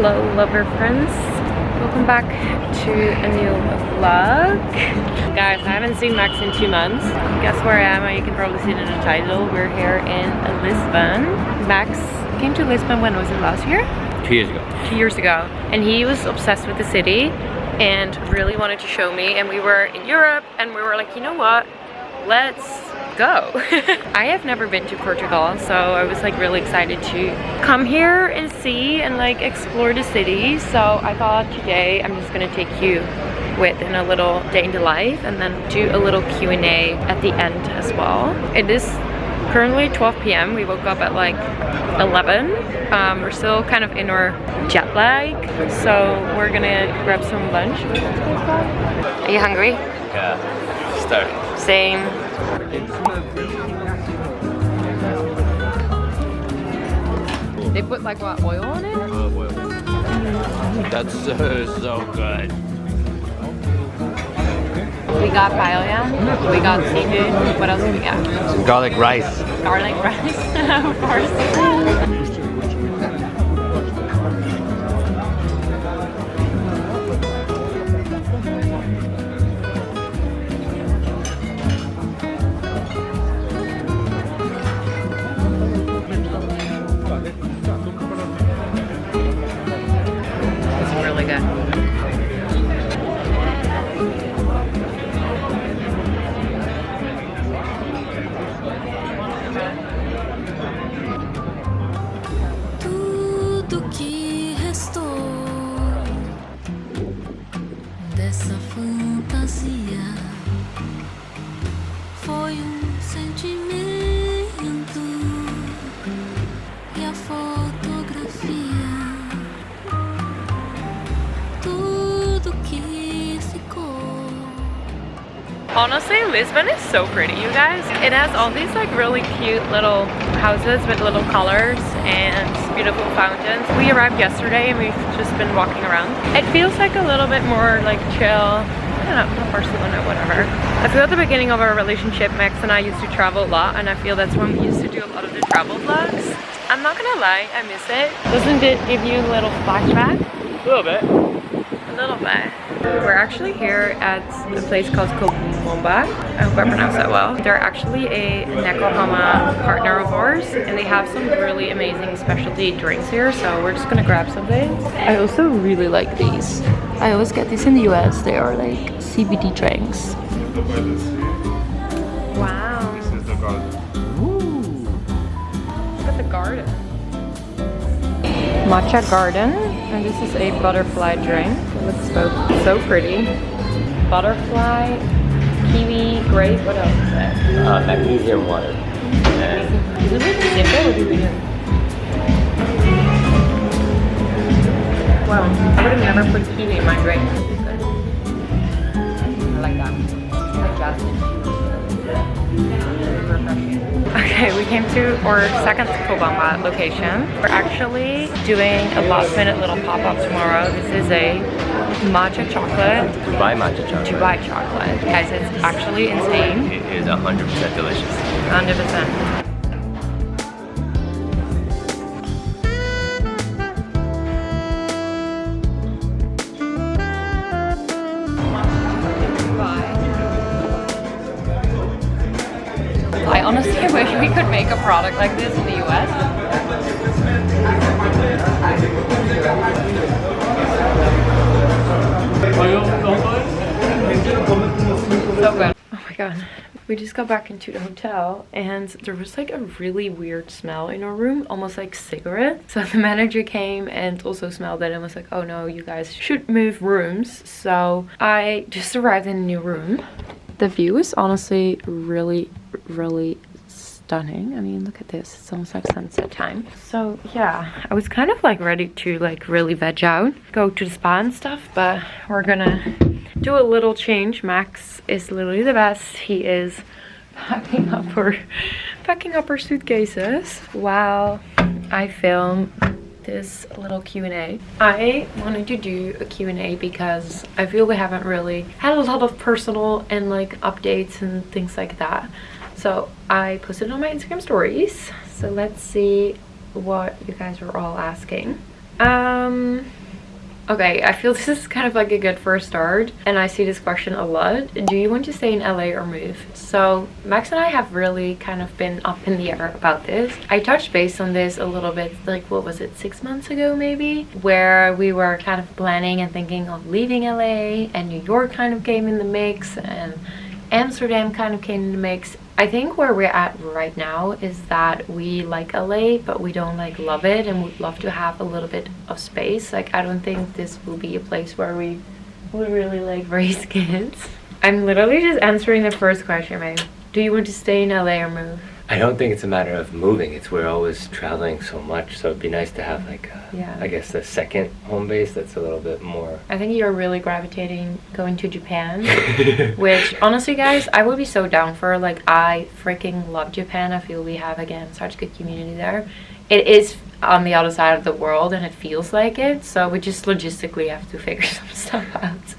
Hello lover friends, welcome back to a new vlog. Guys, I haven't seen Max in 2 months. Guess where I am? You can probably see it in the title. We're here in Lisbon. Max came to Lisbon, when was it, last year? 2 years ago. 2 years ago. And he was obsessed with the city and really wanted to show me, and we were in Europe and we were like, you know what, let's go. I have never been to Portugal, so I was like really excited to come here and see and like explore the city. So I thought today I'm just gonna take you with in a little day in the life and then do a little Q&A at the end as well. It is currently 12 p.m. We woke up at like 11. We're still kind of in our jet lag, so we're gonna grab some lunch. Are you hungry? Yeah, starting. Same. They put like what, oil on it? Oil. That's so good. We got paella, we got seafood. What else do we got? Some garlic rice. Garlic rice, of course. It's really good. Dessa fantasia foi sentimento e a fotografia, tudo que ficou. Honestly, Lisbon is so pretty, you guys. It has all these like really cute little houses with little colors and beautiful fountains. We arrived yesterday and we've just been walking around. It feels like a little bit more like chill. I don't know, Barcelona, whatever. I feel at the beginning of our relationship, Max and I used to travel a lot, and I feel that's when we used to do a lot of the travel vlogs. I'm not gonna lie, I miss it. Doesn't it give you a little flashback? A little bit. A little bit. We're actually here at a place called Komomba. I hope I pronounced that well. They're actually a Nekohama partner of ours, and they have some really amazing specialty drinks here, so we're just gonna grab something. I also really like these. I always get these in the US. They are like CBD drinks. Wow. This is the garden. Ooh. Look at the garden. Matcha garden, and this is a butterfly drink. It looks so pretty. Butterfly, kiwi, grape, what else is that? Magnesium water. Is it really simple or do we do? Wow, I would have never put kiwi in my drink. I like that. Like jasmine. Okay, we came to our second Kobamba location. We're actually doing a last minute little pop-up tomorrow. This is a matcha chocolate. Dubai matcha chocolate. Dubai chocolate. Guys, it's actually insane. It is 100% delicious. 100%. I honestly wish we could make a product like this in the US. So good. Oh my god. We just got back into the hotel and there was like a really weird smell in our room, almost like cigarette. So the manager came and also smelled it and was like, oh no, you guys should move rooms. So I just arrived in a new room. The view is honestly really stunning. I mean, look at this. It's almost like sunset time. So yeah, I was kind of like ready to like really veg out, go to the spa and stuff, but we're gonna do a little change. Max is literally the best. He is packing up our suitcases while I film this little Q&A. I wanted to do a Q&A because I feel we haven't really had a lot of personal and like updates and things like that. So I posted on my Instagram stories. So let's see what you guys were all asking. Okay, I feel this is kind of like a good first start, and I see this question a lot. Do you want to stay in LA or move? So Max and I have really kind of been up in the air about this. I touched base on this a little bit, like what was it, 6 months ago maybe, where we were kind of planning and thinking of leaving LA, and New York kind of came in the mix, and Amsterdam kind of came in the mix. I think where we're at right now is that we like LA, but we don't like love it, and would love to have a little bit of space. Like, I don't think this will be a place where we would really like raise kids. I'm literally just answering the first question, babe. Do you want to stay in LA or move? I don't think it's a matter of moving. It's we're always traveling so much, so it'd be nice to have like I guess a second home base that's a little bit more. I think you're really gravitating going to Japan, which honestly, guys, I would be so down for. Like, I freaking love Japan. I feel we have, again, such good community there. It is on the other side of the world, and it feels like it, so we just logistically have to figure some stuff out.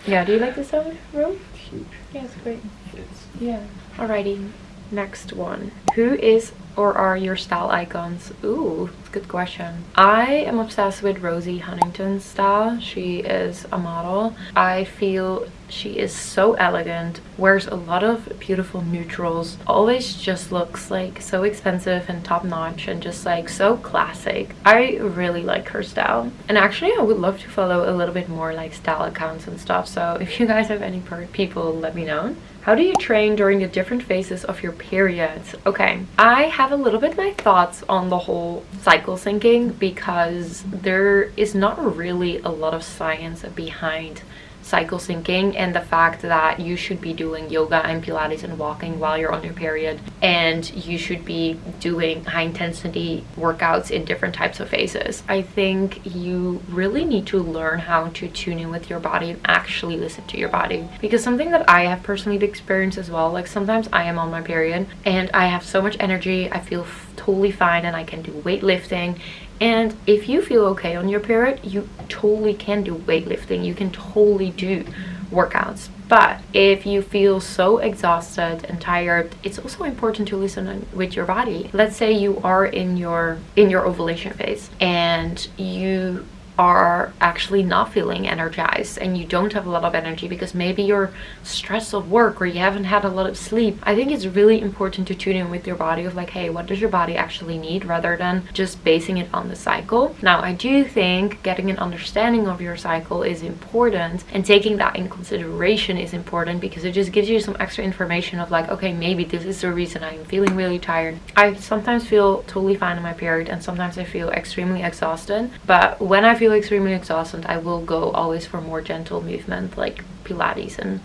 Yeah, do you like this room? It's huge. Yeah, it's great. It's Yeah. Alrighty, next one. Who is or are your style icons? Ooh, that's a good question. I am obsessed with Rosie Huntington's style. She is a model. I feel she is so elegant, wears a lot of beautiful neutrals, always just looks like so expensive and top notch and just like so classic. I really like her style, and actually I would love to follow a little bit more like style accounts and stuff, so if you guys have any people, let me know. How do you train during the different phases of your periods? Okay, I have a little bit my thoughts on the whole cycle syncing, because there is not really a lot of science behind cycle syncing and the fact that you should be doing yoga and Pilates and walking while you're on your period, and you should be doing high intensity workouts in different types of phases. I think you really need to learn how to tune in with your body and actually listen to your body, because something that I have personally experienced as well, like sometimes I am on my period and I have so much energy, I feel totally fine and I can do weightlifting. And if you feel okay on your period, you totally can do weightlifting, you can totally do workouts. But if you feel so exhausted and tired, it's also important to listen with your body. Let's say you are in your ovulation phase and you are actually not feeling energized and you don't have a lot of energy because maybe you're stressed at work or you haven't had a lot of sleep. I think it's really important to tune in with your body of like, hey, what does your body actually need, rather than just basing it on the cycle. Now, I do think getting an understanding of your cycle is important, and taking that in consideration is important, because it just gives you some extra information of like, okay, maybe this is the reason I'm feeling really tired. I sometimes feel totally fine in my period and sometimes I feel extremely exhausted, but when I feel extremely exhausted, I will go always for more gentle movement like Pilates and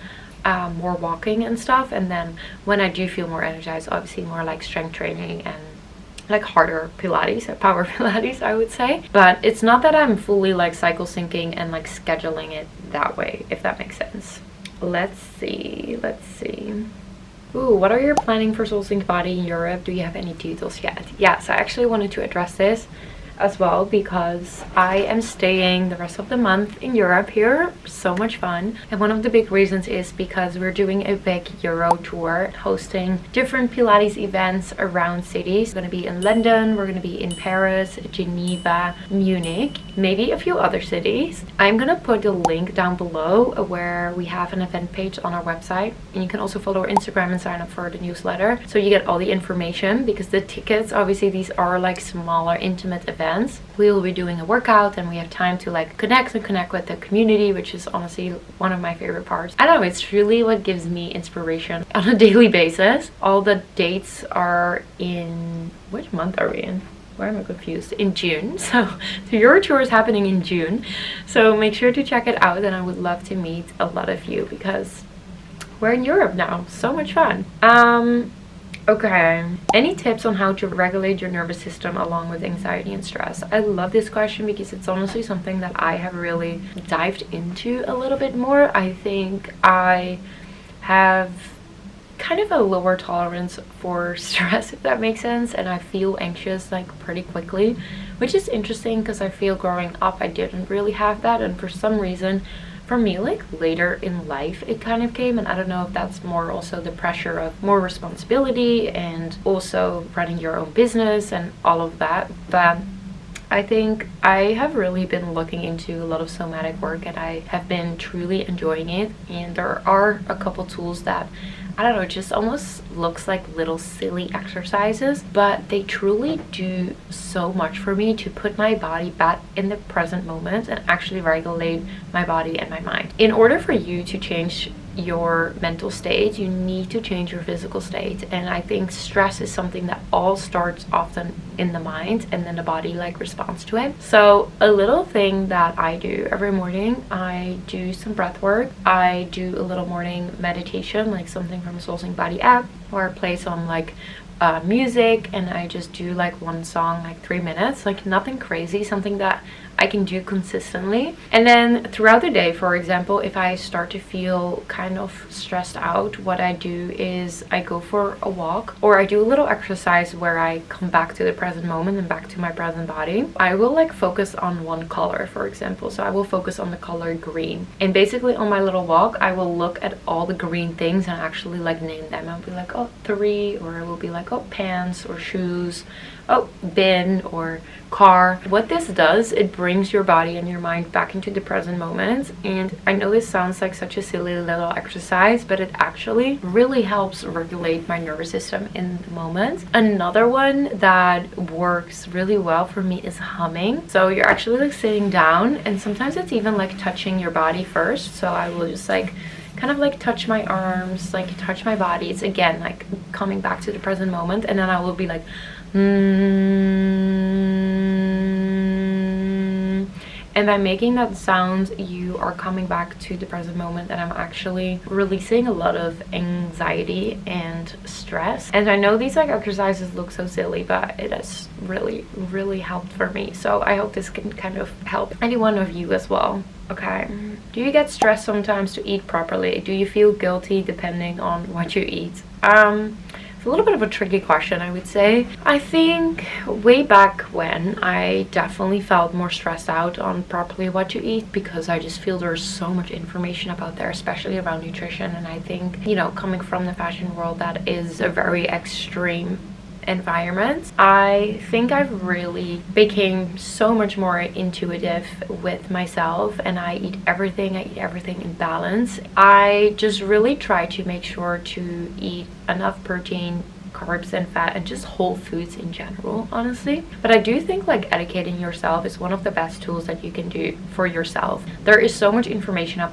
more walking and stuff. And then when I do feel more energized, obviously more like strength training and like harder Pilates, power Pilates, I would say. But it's not that I'm fully like cycle syncing and like scheduling it that way, if that makes sense. Let's see. Ooh, what are you planning for Soul Sync Body in Europe? Do you have any details yet? Yes, I actually wanted to address this as well, because I am staying the rest of the month in Europe here. So much fun. And one of the big reasons is because we're doing a big Euro tour, hosting different Pilates events around cities. We're going to be in London, we're going to be in Paris, Geneva, Munich, maybe a few other cities. I'm going to put a link down below where we have an event page on our website, and you can also follow our Instagram and sign up for the newsletter so you get all the information, because the tickets, obviously these are like smaller intimate events. We will be doing a workout and we have time to like connect with the community, which is honestly one of my favorite parts. I don't know, it's really what gives me inspiration on a daily basis. All the dates are in, which month are we in? Why am I confused? In June. So the Euro tour is happening in June, so make sure to check it out, and I would love to meet a lot of you because we're in Europe now. So much fun. Okay, any tips on how to regulate your nervous system along with anxiety and stress? I love this question because it's honestly something that I have really dived into a little bit more. I think I have kind of a lower tolerance for stress, if that makes sense, and I feel anxious like pretty quickly, which is interesting because I feel growing up I didn't really have that, and for some reason for me, like later in life it kind of came, and I don't know if that's more also the pressure of more responsibility and also running your own business and all of that. But I think I have really been looking into a lot of somatic work and I have been truly enjoying it. And there are a couple tools that, I don't know, just almost looks like little silly exercises, but they truly do so much for me to put my body back in the present moment and actually regulate my body and my mind. In order for you to change your mental state, you need to change your physical state. And I think stress is something that all starts often in the mind and then the body like responds to it. So a little thing that I do every morning, I do some breath work. I do a little morning meditation, like something from Soul Sing Body app, or I play some like music, and I just do like one song, like 3 minutes, like nothing crazy, something that I can do consistently. And then throughout the day, for example, if I start to feel kind of stressed out, what I do is I go for a walk, or I do a little exercise where I come back to the present moment and back to my present body. I will like focus on one color, for example. So I will focus on the color green, and basically on my little walk I will look at all the green things and actually like name them. I'll be like, oh, 3, or I will be like, oh, pants or shoes, oh, bin or car. What this does, it brings your body and your mind back into the present moment. And I know this sounds like such a silly little exercise, but it actually really helps regulate my nervous system in the moment. Another one that works really well for me is humming. So you're actually like sitting down, and sometimes it's even like touching your body first. So I will just like kind of like touch my arms, like touch my body. It's again like coming back to the present moment, and then I will be like and by making that sound, you are coming back to the present moment, and I'm actually releasing a lot of anxiety and stress. And I know these like exercises look so silly, but it has really helped for me. So I hope this can kind of help any one of you as well. Okay, do you get stressed sometimes to eat properly? Do you feel guilty depending on what you eat? It's a little bit of a tricky question, I would say. I think way back when, I definitely felt more stressed out on properly what to eat, because I just feel there's so much information out there, especially around nutrition. And I think, you know, coming from the fashion world, that is a very extreme environment. I think I've really became so much more intuitive with myself, and I eat everything in balance. I just really try to make sure to eat enough protein, carbs and fat, and just whole foods in general, honestly. But I do think like educating yourself is one of the best tools that you can do for yourself. There is so much information out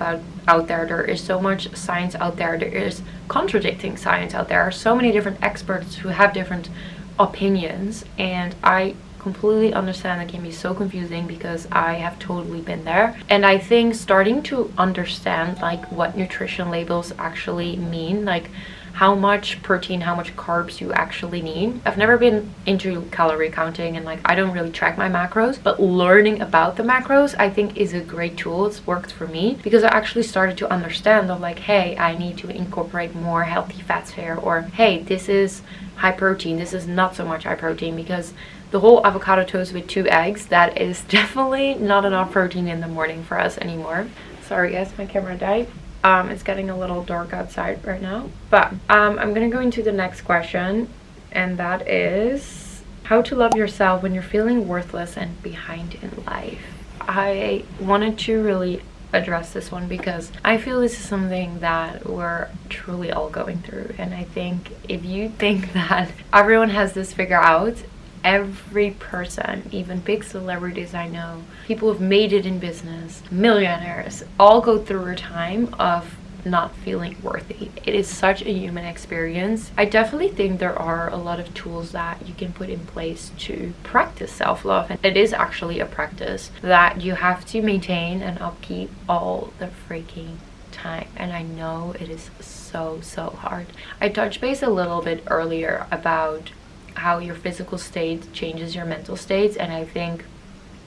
there. There is so much science out there. There is contradicting science out there. So many different experts who have different opinions, and I completely understand that can be so confusing, because I have totally been there. And I think starting to understand like what nutrition labels actually mean, like how much protein, how much carbs you actually need. I've never been into calorie counting, and like I don't really track my macros, but learning about the macros I think is a great tool. It's worked for me because I actually started to understand that like, hey, I need to incorporate more healthy fats here, or hey, this is high protein, this is not so much high protein, because the whole avocado toast with 2 eggs, that is definitely not enough protein in the morning for us anymore. Sorry guys, my camera died. It's getting a little dark outside right now, but I'm gonna go into the next question, and that is how to love yourself when you're feeling worthless and behind in life. I wanted to really address this one because I feel this is something that we're truly all going through. And I think if you think that everyone has this figured out, every person, even big celebrities I know, people who've made it in business, millionaires, all go through a time of not feeling worthy. It is such a human experience. I definitely think there are a lot of tools that you can put in place to practice self-love, and it is actually a practice that you have to maintain and upkeep all the freaking time. And I know it is so hard. I touched base a little bit earlier about how your physical state changes your mental states, and I think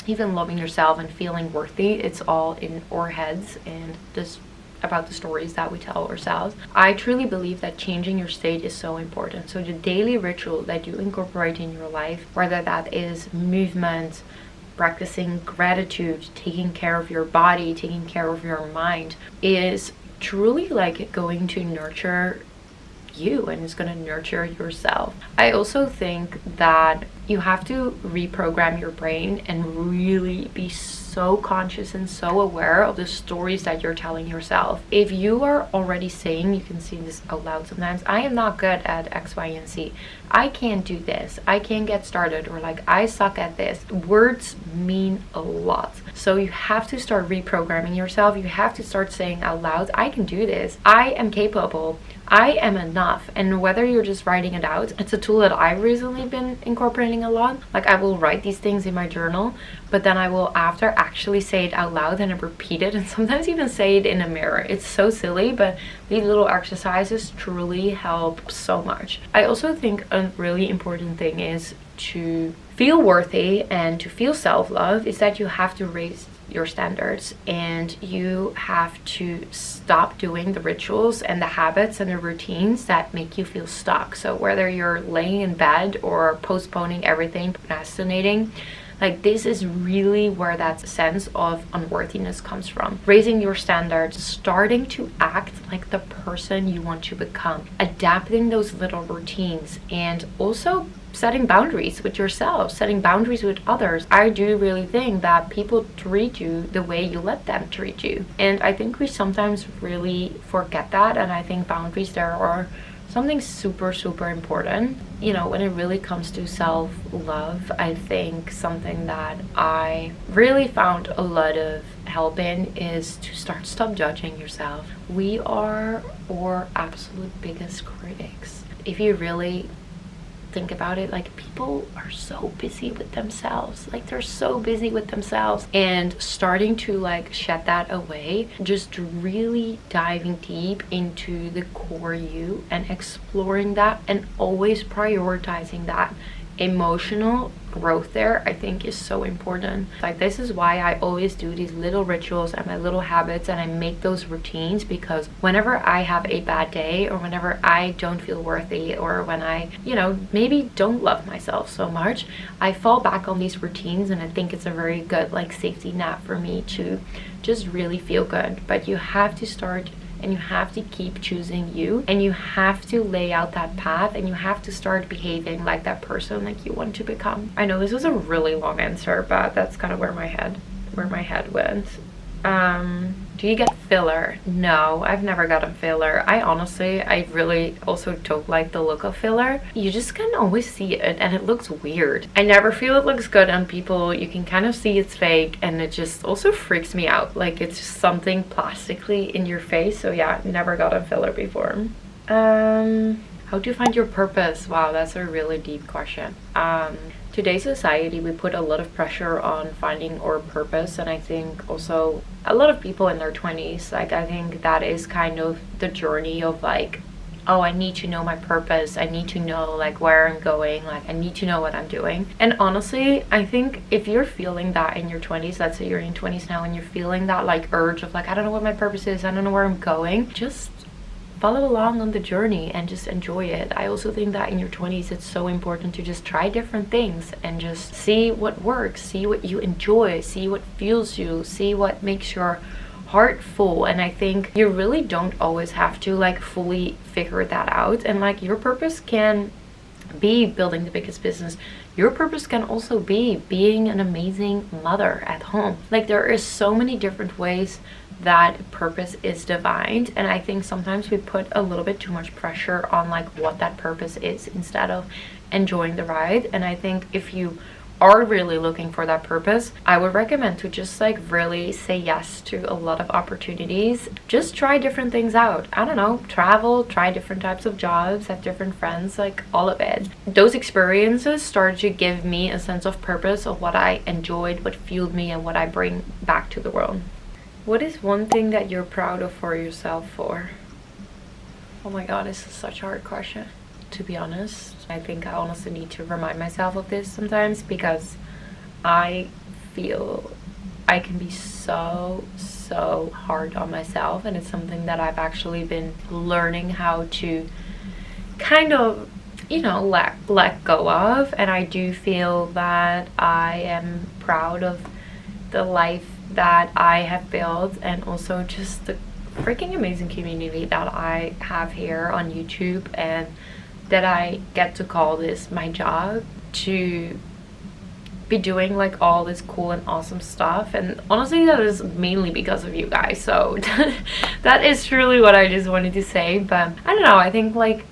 even loving yourself and feeling worthy, it's all in our heads and just about the stories that we tell ourselves. I truly believe that changing your state is so important. So the daily ritual that you incorporate in your life, whether that is movement, practicing gratitude, taking care of your body, taking care of your mind, is truly like going to nurture you, and it's going to nurture yourself. I also think that you have to reprogram your brain and really be so conscious and so aware of the stories that you're telling yourself. If you are already saying, you can see this out loud sometimes, I am not good at X, Y, and Z. I can't do this. I can't get started, or like, I suck at this. Words mean a lot. So you have to start reprogramming yourself. You have to start saying out loud, I can do this. I am capable. I am enough. And whether you're just writing it out, it's a tool that I've recently been incorporating a lot. Like, I will write these things in my journal, but then I will after actually say it out loud and repeat it, and sometimes even say it in a mirror. It's so silly, but these little exercises truly help so much. I also think a really important thing is to feel worthy and to feel self-love is that you have to raise your standards, and you have to stop doing the rituals and the habits and the routines that make you feel stuck. So whether you're laying in bed or postponing everything, procrastinating, like, this is really where that sense of unworthiness comes from. Raising your standards, starting to act like the person you want to become, adapting those little routines, and also setting boundaries with yourself, setting boundaries with others. I do really think that people treat you the way you let them treat you. And I think we sometimes really forget that. And I think boundaries there are something super, super important. You know, when it really comes to self-love, I think something that I really found a lot of help in is to stop judging yourself. We are our absolute biggest critics. If you really think about it, like, people are so busy with themselves, like, they're so busy with themselves, and starting to like shed that away, just really diving deep into the core you and exploring that, and always prioritizing that emotional growth there, I think is so important. Like, this is why I always do these little rituals and my little habits, and I make those routines, because whenever I have a bad day, or whenever I don't feel worthy, or when I, you know, maybe don't love myself so much, I fall back on these routines, and I think it's a very good like safety net for me to just really feel good. But you have to start, and you have to keep choosing you, and you have to lay out that path, and you have to start behaving like that person like you want to become. I know this was a really long answer, but that's kind of where my head went. Do you get filler? No, I've never gotten filler. I really also don't like the look of filler. You just can always see it, and it looks weird. I never feel it looks good on people. You can kind of see it's fake, and it just also freaks me out. Like, it's just something plastically in your face. So yeah, never got a filler before. How to find your purpose? Wow, that's a really deep question. Today's society, we put a lot of pressure on finding our purpose, and I think also a lot of people in their 20s, like, I think that is kind of the journey of like, oh, I need to know my purpose, I need to know like where I'm going, like I need to know what I'm doing. And honestly, I think if you're feeling that in your 20s, let's say you're in 20s now, and you're feeling that like urge of like, I don't know what my purpose is, I don't know where I'm going, just follow along on the journey and just enjoy it. I also think that in your 20s, it's so important to just try different things and just see what works, see what you enjoy, see what fuels you, see what makes your heart full. And I think you really don't always have to like fully figure that out. And like, your purpose can be building the biggest business. Your purpose can also be being an amazing mother at home. Like, there is so many different ways that purpose is defined, and I think sometimes we put a little bit too much pressure on like what that purpose is instead of enjoying the ride. And I think if you are really looking for that purpose, I would recommend to just like really say yes to a lot of opportunities. Just try different things out. I don't know, travel, try different types of jobs, have different friends, like all of it. Those experiences started to give me a sense of purpose of what I enjoyed, what fueled me, and what I bring back to the world. What is one thing that you're proud of for yourself for? Oh my god, this is such a hard question, to be honest. I think I honestly need to remind myself of this sometimes, because I feel I can be so hard on myself, and it's something that I've actually been learning how to kind of, you know, let go of. And I do feel that I am proud of the life that I have built, and also just the freaking amazing community that I have here on YouTube, and that I get to call this my job, to be doing like all this cool and awesome stuff. And honestly, that is mainly because of you guys. So that is truly what I just wanted to say. But I don't know, I think like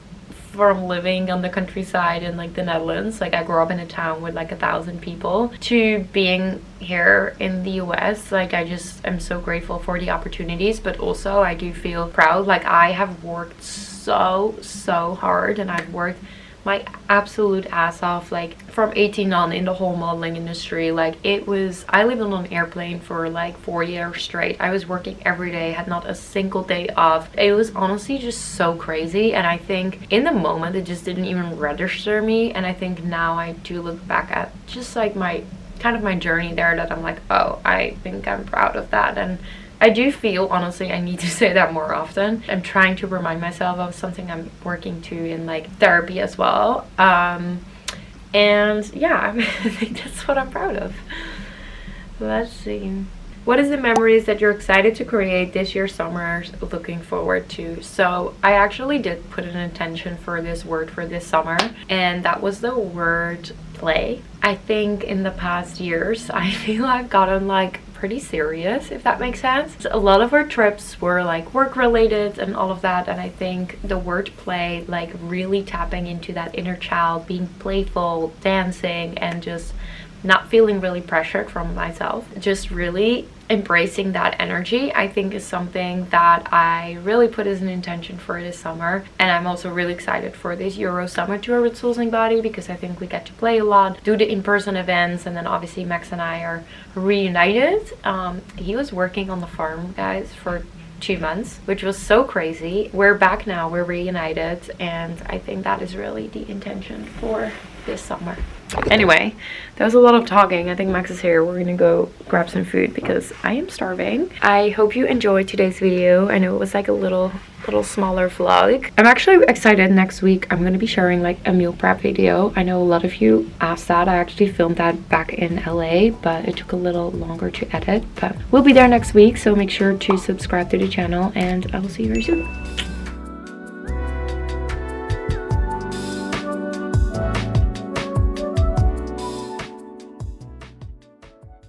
from living on the countryside in like the Netherlands, like I grew up in a town with like 1,000 people, to being here in the US, like I just am so grateful for the opportunities, but also I do feel proud. Like I have worked so hard, and I've worked my absolute ass off, like from 18 on, in the whole modeling industry. Like it was, I lived on an airplane for like 4 years straight. I was working every day, had not a single day off. It was honestly just so crazy, and I think in the moment it just didn't even register me. And I think now I do look back at just like my kind of my journey there, that I'm like, oh, I think I'm proud of that. And I do feel, honestly, I need to say that more often. I'm trying to remind myself of something I'm working to in like therapy as well. And yeah, I think that's what I'm proud of. Let's see. What is the memories that you're excited to create this year summer, looking forward to? So I actually did put an intention for this word for this summer, and that was the word play. I think in the past years, I feel I've gotten like pretty serious, if that makes sense. A lot of our trips were like work related and all of that, and I think the word play, like really tapping into that inner child, being playful, dancing, and just not feeling really pressured from myself, just really embracing that energy, I think is something that I really put as an intention for this summer. And I'm also really excited for this Euro summer tour with Souls and Body, because I think we get to play a lot, do the in-person events, and then obviously Max and I are reunited. He was working on the farm, guys, for 2 months, which was so crazy. We're back now, we're reunited, and I think that is really the intention for this summer. Anyway, that was a lot of talking. I think Max is here. We're gonna go grab some food because I am starving. I hope you enjoyed today's video. I know it was like a little smaller vlog. I'm actually excited. Next week I'm gonna be sharing like a meal prep video. I know a lot of you asked that. I actually filmed that back in LA, but it took a little longer to edit. But we'll be there next week, so make sure to subscribe to the channel, and I will see you very soon.